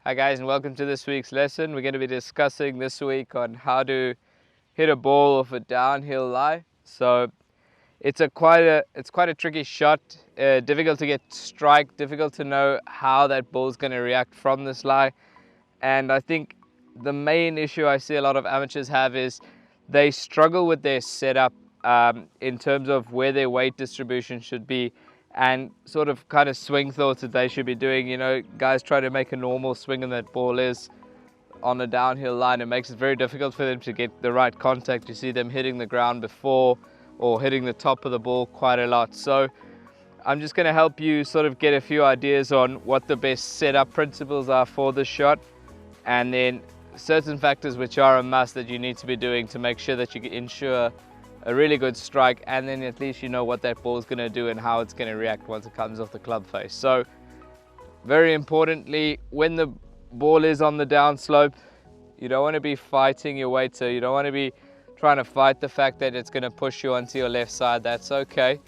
Hi guys, and welcome to this week's lesson. We're going to be discussing this week on how to hit a ball off a downhill lie. So it's quite a tricky shot, difficult to get strike, difficult to know how that ball's going to react from this lie. And I think the main issue I see a lot of amateurs have is they struggle with their setup in terms of where their weight distribution should be, and sort of kind of swing thoughts that they should be doing. You know, guys try to make a normal swing and that ball is on a downhill line. It makes it very difficult for them to get the right contact. You see them hitting the ground before or hitting the top of the ball quite a lot. So I'm just going to help you sort of get a few ideas on what the best setup principles are for this shot, and then certain factors which are a must that you need to be doing to make sure that you ensure a really good strike, and then at least you know what that ball is going to do and how it's going to react once it comes off the club face. So very importantly, when the ball is on the downslope, you don't want to be fighting your weight. So you don't want to be trying to fight the fact that it's going to push you onto your left side. That's okay.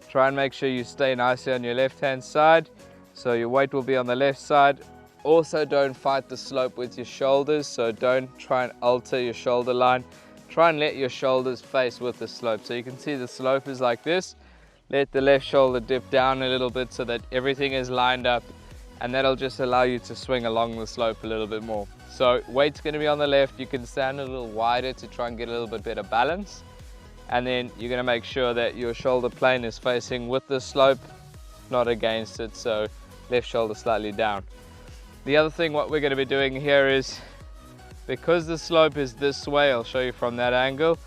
Try and make sure you stay nicely on your left hand side, so your weight will be on the left side. Also, don't fight the slope with your shoulders, so don't try and alter your shoulder line. Try and let your shoulders face with the slope. So you can see the slope is like this. Let the left shoulder dip down a little bit so that everything is lined up, and that'll just allow you to swing along the slope a little bit more. So weight's going to be on the left. You can stand a little wider to try and get a little bit better balance, and then you're going to make sure that your shoulder plane is facing with the slope, not against it. So left shoulder slightly down. The other thing what we're going to be doing here is, because the slope is this way, I'll show you from that angle,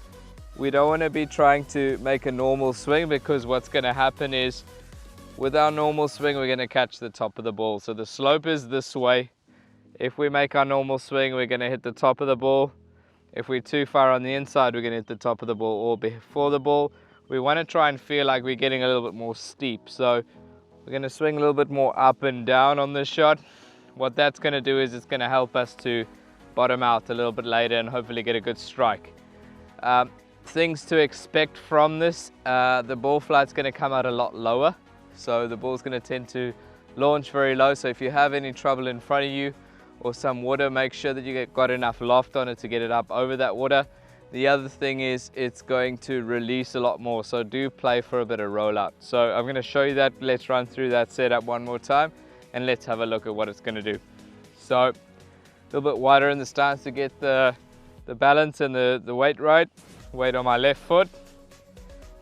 we don't want to be trying to make a normal swing, because what's going to happen is with our normal swing we're going to catch the top of the ball. So the slope is this way. If we make our normal swing, we're going to hit the top of the ball. If we're too far on the inside, we're going to hit the top of the ball or before the ball. We want to try and feel like we're getting a little bit more steep. So we're going to swing a little bit more up and down on this shot. What that's going to do is it's going to help us to bottom out a little bit later and hopefully get a good strike. Things to expect from this: the ball flight's going to come out a lot lower, so the ball's going to tend to launch very low. So if you have any trouble in front of you or some water, make sure that you got enough loft on it to get it up over that water. The other thing is it's going to release a lot more, so do play for a bit of rollout. So I'm going to show you that. Let's run through that setup one more time and let's have a look at what it's going to do. So a little bit wider in the stance to get the balance and the weight right. Weight on my left foot,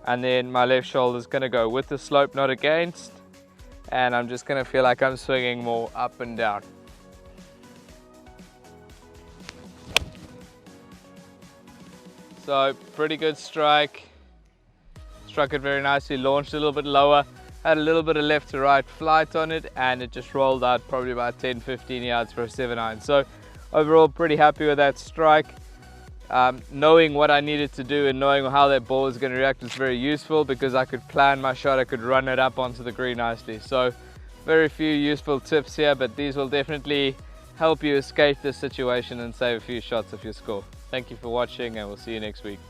and then my left shoulder is going to go with the slope, not against, and I'm just going to feel like I'm swinging more up and down. So pretty good strike. Struck it very nicely, launched a little bit lower, had a little bit of left to right flight on it, and it just rolled out probably about 10-15 yards for a 7-iron. So overall, pretty happy with that strike. Knowing what I needed to do and knowing how that ball is going to react was very useful, because I could plan my shot, I could run it up onto the green nicely. So very few useful tips here, but these will definitely help you escape this situation and save a few shots off your score. Thank you for watching, and we'll see you next week.